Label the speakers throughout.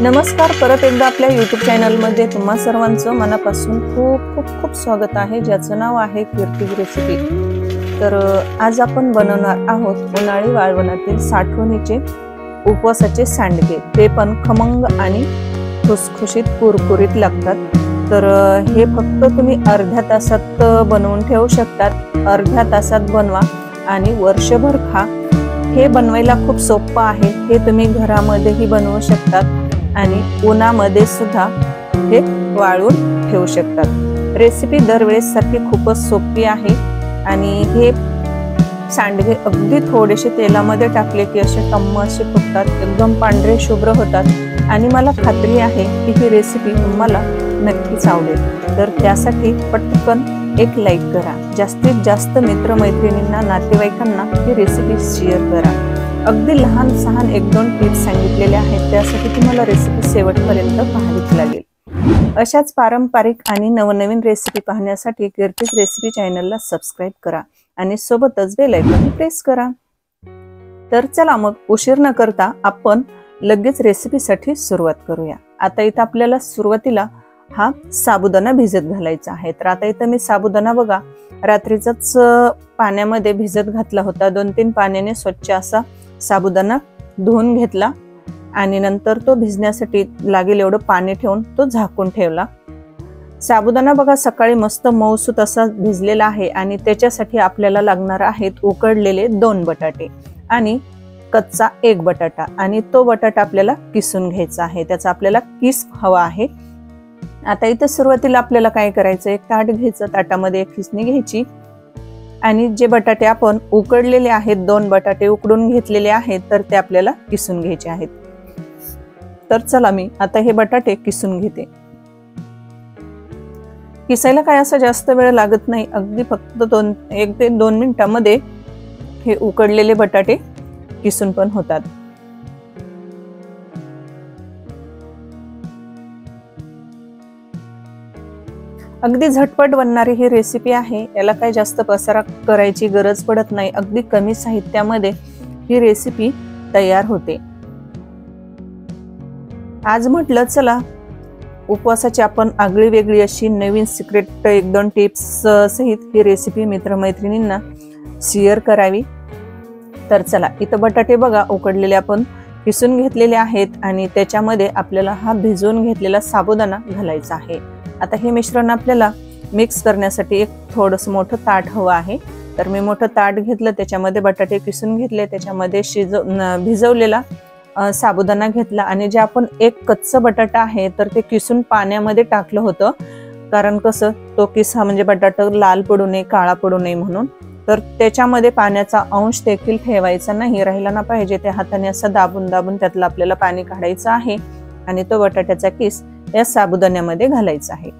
Speaker 1: नमस्कार, परत एकदा आपल्या YouTube चॅनलमध्ये तुम्हा सर्वांचं मनापासून खूप खूप खूप स्वागत आहे, ज्याचं नाव आहे कीर्ती रेसिपी। तर आज आपण बनवणार आहोत उन्हाळी वाळवणातील साठवणीचे उपवासाचे सांडगे। ते पण खमंग आणि खुसखुशीत कुरकुरीत लागतात। तर हे फक्त तुम्ही अर्ध्या तासात बनवून ठेवू शकतात। अर्ध्या तासात बनवा आणि वर्षभर खा। हे बनवायला खूप सोपं आहे। हे तुम्ही घरामध्येही बनवू शकतात आणि उन्हामध्ये सुद्धा हे वाळून ठेवू शकतात। रेसिपी दरवेळेस सारखी खूपच सोपी आहे आणि हे सांडगे अगदी थोडेसे तेलामध्ये टाकले की असे टम्म असे फुगतात, एकदम पांढरे शुभ्र होतात आणि मला खात्री आहे की ही रेसिपी तुम्हाला नक्कीच आवडेल। तर त्यासाठी पटकन एक लाईक करा, जास्तीत जास्त मित्रमैत्रिणींना, नातेवाईकांना ही रेसिपी शेअर करा। अगदी लहान सहान एक दोन टिप्स सांगितलेले आहेत, त्यासाठी तुम्हाला रेसिपी शेवटपर्यंत पाहावीच लागेल। अशाच पारंपरिक आणि नवनवीन रेसिपी पाहण्यासाठी कीर्तीज रेसिपी चॅनलला सबस्क्राइब करा आणि सोबतच बेल आयकॉन प्रेस करा। तर चला मग उशीर न करता आपण लगेच रेसिपीसाठी सुरुवात करूया। आता इथे आपल्याला सुरुवातीला हा साबुदाणा भिजत घालायचा आहे। तर आता इथे मी साबुदाणा बघा रात्रीचाच पाण्यामध्ये भिजत घातला होता। 2-3 पाण्याने स्वच्छ असा साबुदाणा धुवून घेतला आणि नंतर तो भिजण्यासाठी लागेल एवढं पाणी ठेवून तो झाकून ठेवला। साबुदाणा बघा सकाळी मस्त मऊसूत असा भिजलेला आहे आणि त्याच्यासाठी आपल्याला लागणार आहेत उकडलेले 2 बटाटे आणि कच्चा 1 बटाटा, आणि तो बटाटा आपल्याला किसून घ्यायचा आहे। त्याचा आपल्याला किस हवा आहे। आता इथे सुरुवातीला आपल्याला काय करायचं, एक ताट घ्यायचं, ताटामध्ये एक खिसणी घ्यायची आणि जे बटाटे आपण उकडलेले आहेत, 2 बटाटे उकडून घेतलेले आहेत, तर ते आपल्याला किसून घ्यायचे आहेत। तर चला मी आता हे बटाटे किसून घेते। किसायला काय असं जास्त वेळ लागत नाही, अगदी फक्त 1 ते 2 मिनिटांमध्ये हे उकडलेले बटाटे किसून पण होतात। अगदी झटपट बनणारी ही रेसिपी आहे। याला काही जास्त पसारा करायची गरज पडत नाही। अगदी कमी साहित्यामध्ये ही रेसिपी तयार होते। आज म्हटलं चला उपवासाची आपण आगळी वेगळी अशी नवीन सिक्रेट 1-2 टिप्स सहित ही रेसिपी मित्रमैत्रिणींना शेअर करावी। तर चला इथं बटाटे बघा उकडलेले आपण किसून घेतलेले आहेत आणि त्याच्यामध्ये आपल्याला हा भिजवून घेतलेला साबुदाणा घालायचा आहे। आता हे मिश्रण आपल्याला मिक्स करण्यासाठी एक थोडंसं मोठं ताट हवं आहे। तर मी मोठं ताट घेतलं, त्याच्यामध्ये बटाटे किसून घेतले, त्याच्यामध्ये भिजवलेला साबुदाणा घेतला आणि जे आपण एक कच्चा बटाटा आहे तर ते किसून पाण्यामध्ये टाकलं होतं, कारण कसं तो किसा म्हणजे बटाटा लाल पडू नये, काळा पडू नये म्हणून। तर त्याच्यामध्ये पाण्याचा अंश देखील ठेवायचा नाही, राहिला ना पाहिजे। त्या हाताने असं दाबून दाबून त्यातलं आपल्याला पाणी काढायचं आहे आणि तो बटाट्याचा किस या साबुदाण्यामध्ये घालायचा आहे।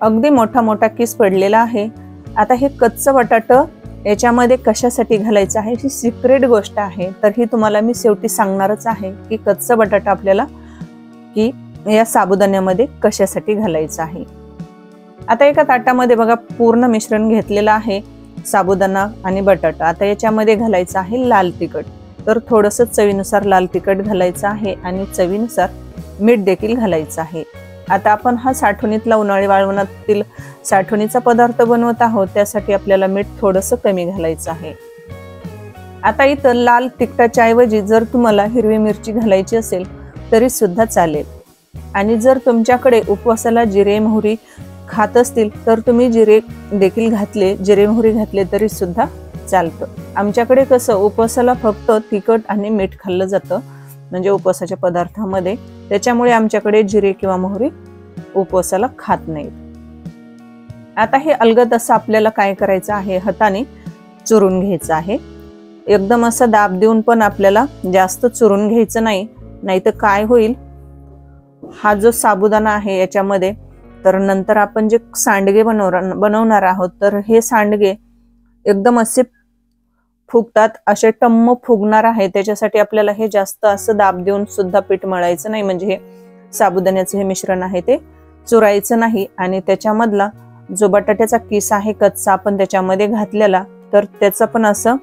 Speaker 1: अगदी मोठा मोठा किस पडलेला आहे। आता हे कच्चं बटाटा याच्यामध्ये कशासाठी घालायचं आहे ही सिक्रेट गोष्ट आहे, तर ही तुम्हाला मी शेवटी सांगणारच आहे की कच्चा बटाटा आपल्याला की या साबुदाण्यामध्ये कशासाठी घालायचं आहे। आता एका ताटामध्ये बघा पूर्ण मिश्रण घेतलेलं आहे, साबुदाणा आणि बटाटा। आता याच्यामध्ये घालायचं आहे लाल तिखट। तर थोडंसं चवीनुसार लाल तिखट घालायचं आहे आणि चवीनुसार मीठ देखील घालायचं आहे। आता आपण हा साठवणीतला उन्हाळी वाळवणातील साठवणीचा पदार्थ बनवत आहोत, त्यासाठी आपल्याला मीठ थोडंसं कमी घालायचं आहे। आता इथं लाल तिखटाच्या ऐवजी जर तुम्हाला हिरवी मिरची घालायची असेल तरी सुद्धा चालेल, आणि जर तुमच्याकडे उपवासाला जिरे मोहरी खात असतील तर तुम्ही जिरे देखील घातले, जिरे मोहरी घातले तरी सुद्धा चालतं। आमच्याकडे कसं उपवासाला फक्त तिखट आणि मीठ खाल्लं जातं, म्हणजे उपवासाच्या पदार्थामध्ये, त्याच्यामुळे आमच्याकडे जिरे किंवा मोहरी उपवासाला खात नाहीत। आता हे अलगद असं आपल्याला काय करायचं आहे, हाताने चुरून घ्यायचं आहे। एकदम असं दाब देऊन पण आपल्याला जास्त चुरून घ्यायचं नाही, नाहीतर काय होईल, हा जो साबुदाणा आहे याच्यामध्ये, तर नंतर आपण जे सांडगे बनवणार आहोत तर हे सांडगे एकदम असे फुगतात, असे टम्म फुगणार आहे। त्याच्यासाठी आपल्याला हे जास्त असं दाब देऊन सुद्धा पीठ मळायचं नाही, म्हणजे हे साबुदाण्याचं हे मिश्रण आहे ते चुरायचं नाही। आणि त्याच्यामधला जो बटाट्याचा किस आहे कच्चा आपण त्याच्यामध्ये घातलेला, तर त्याचं पण असं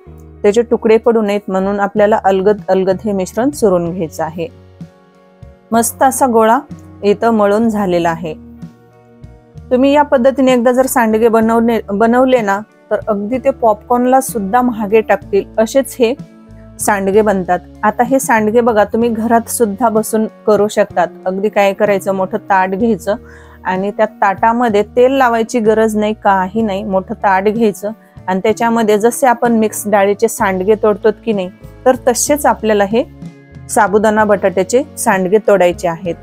Speaker 1: त्याचे तुकडे पडू नयेत म्हणून आपल्याला अलगद अलगद हे मिश्रण चुरून घ्यायचं आहे। मस्त असा गोळा इथं मळून झालेला आहे। तुम्ही या पद्धतीने एकदा जर सांडगे बनवले ना तर अगदी ते पॉपकॉर्नला सुद्धा महागे टाकतील असेच हे सांडगे बनतात। आता हे सांडगे बघा तुम्ही घरात सुद्धा बसून करू शकतात। अगदी काय करायचं, मोठं ताट घ्यायचं आणि त्या ताटामध्ये तेल लावायची गरज नाही, काही नाही। मोठं ताट घ्यायचं आणि त्याच्यामध्ये जसे आपण मिक्स डाळीचे सांडगे तोडतो की नाही, तर तसेच आपल्याला हे साबुदाणा बटाट्याचे सांडगे तोडायचे आहेत।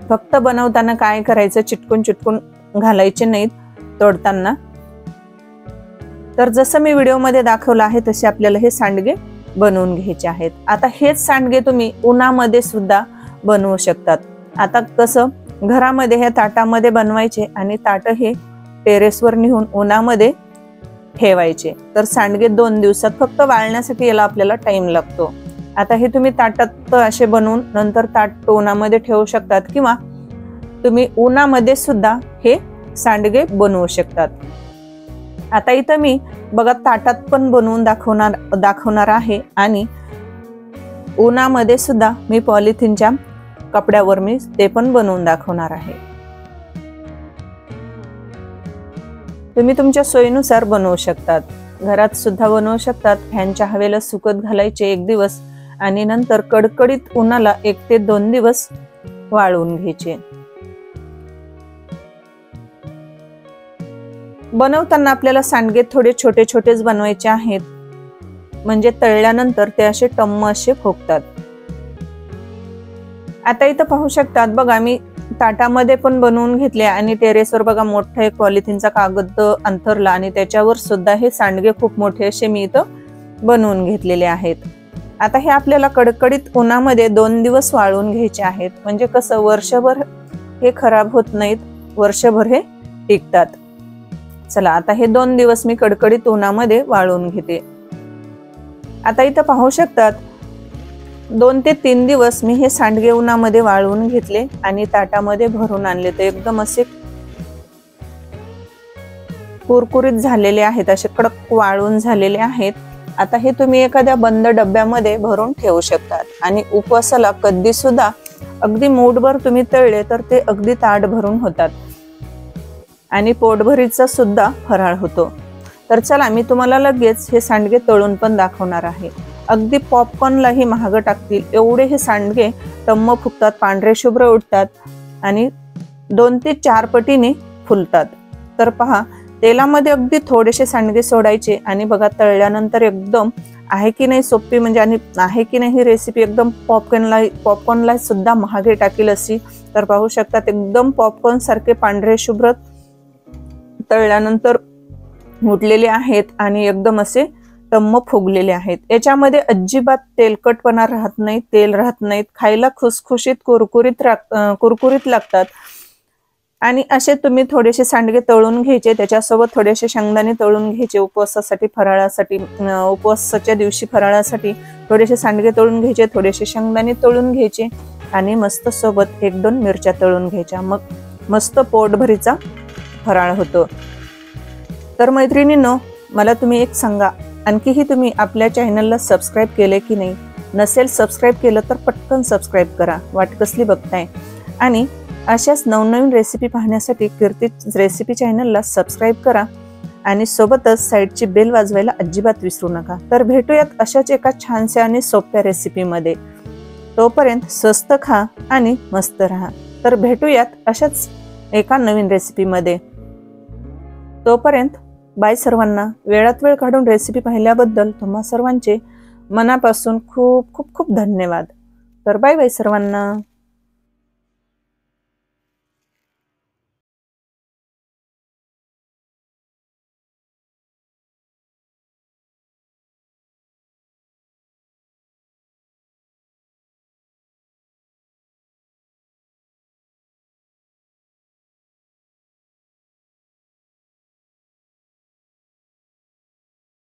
Speaker 1: फक्त बनवताना काय करायचं, चिटकून चिटकून घालायचे नाहीत तोडताना। तर जसं मी व्हिडिओमध्ये दाखवलं आहे तसे आपल्याला हे सांडगे बनवून घ्यायचे आहेत। आता हेच सांडगे तुम्ही उन्हामध्ये सुद्धा बनवू शकतात। आता कसं घरामध्ये हे ताटामध्ये बनवायचे आणि ताट हे टेरेसवर नेऊन उन्हामध्ये ठेवायचे, तर सांडगे 2 दिवसात फक्त वाळण्यासाठी याला आपल्याला टाइम लागतो। आता हे तुम्ही ताटात असे बनवून नंतर ताट उन्हामध्ये ठेवू शकतात किंवा तुम्ही उन्हामध्ये सुद्धा हे सांडगे बनवू शकतात। आता इथं मी बघा ताटात पण बनवून दाखवणार आहे आणि उन्हामध्ये सुद्धा मी पॉलिथिनच्या कपड्यावर मी ते पण बनवून दाखवणार आहे। तुम्ही तुमच्या सोयीनुसार बनवू शकतात, घरात सुद्धा बनवू शकतात। फॅनच्या हवेला सुकत घालायचे 1 दिवस आणि नंतर कडकडीत उन्हाला 1 ते 2 दिवस वाळवून घ्यायचे। बनवताना आपल्याला सांडगे थोडे छोटे छोटेच बनवायचे आहेत, म्हणजे तळल्यानंतर ते असे टम्म असे फुगतात। आता इथं पाहू शकतात बघा मी ताटामध्ये पण बनवून घेतले आणि टेरेसवर बघा मोठा एक पॉलिथिनचा कागद अंथरला आणि त्याच्यावर सुद्धा हे सांडगे खूप मोठे असे मी इथं बनवून घेतलेले आहेत। आता हे आपल्याला कडकडीत उन्हामध्ये 2 दिवस वाळवून घ्यायचे आहेत, म्हणजे कसं वर्षभर हे खराब होत नाहीत, वर्षभर हे टिकतात। चला आता हे 2 दिवस मी कडकडीत उन्हामध्ये वाळवून घेते। आता इथं पाहू शकतात 2 ते 3 दिवस मी हे सांडगे उन्हामध्ये वाळवून घेतले आणि ताटामध्ये भरून आणले, तर एकदम असे कुरकुरीत झालेले आहेत, असे कडक वाळून झालेले आहेत। आता हे तुम्ही एखाद्या बंद डब्यामध्ये भरून ठेवू शकतात आणि उपवासाला कधी सुद्धा अगदी मूठभर तुम्ही तळले तर ते अगदी ताट भरून होतात आणि पोटभरीचा सुद्धा फराळ होतो। तर चला मी तुम्हाला लगेच हे सांडगे तळून पण दाखवणार आहे। अगदी पॉपकॉर्नलाही महाग टाकतील एवढे हे सांडगे टम्म फुगतात, पांढरे शुभ्र उठतात आणि 2 ते 4 पटीने फुलतात। तर पहा तेलामध्ये अगदी थोडेसे सांडगे सोडायचे आणि बघा तळल्यानंतर एकदम आहे की नाही सोपी, म्हणजे आणि आहे की नाही ही रेसिपी एकदम पॉपकॉर्नला सुद्धा महागे टाकील अशी। तर पाहू शकतात एकदम पॉपकॉर्न सारखे पांढरे शुभ्र तळल्यानंतर उठलेले आहेत आणि एकदम असे टम्म फुगलेले आहेत। याच्यामध्ये अजिबात तेलकटपणा राहत नाही, तेल राहत नाहीत, खायला खुसखुशीत कुरकुरीत लागतात। आणि असे तुम्ही थोडेसे सांडगे तळून घ्यायचे, त्याच्यासोबत थोडेसे शेंगदाणे तळून घ्यायचे उपवासासाठी, फराळासाठी, उपवासाच्या दिवशी फराळासाठी थोडेसे सांडगे तळून घ्यायचे, थोडेसे शेंगदाणे तळून घ्यायचे आणि मस्त सोबत 1-2 मिरच्या तळून घ्यायच्या, मग मस्त पोटभरीचा फराळ होतो। तर मैत्रिणींनो मला तुम्ही एक सांगा, आणखीही तुम्ही आपल्या चॅनलला सबस्क्राईब केले की नाही? नसेल सबस्क्राईब केलं तर पटकन सबस्क्राईब करा, वाट कसली बघताय। आणि अशाच नवनवीन रेसिपी पाहण्यासाठी कीर्ती रेसिपी चॅनलला सबस्क्राईब करा आणि सोबतच साईडची बेल वाजवायला अजिबात विसरू नका। तर भेटूयात अशाच एका छानशा आणि सोप्या रेसिपीमध्ये। तोपर्यंत स्वस्त खा आणि मस्त राहा। तर भेटूयात अशाच एका नवीन रेसिपीमध्ये। तोपर्यंत बाय सर्वांना। वेळात वेळ काढून रेसिपी पाहिल्याबद्दल तुम्हा सर्वांचे मनापासून खूप खूप खूप धन्यवाद। तर बाय बाय सर्वांना।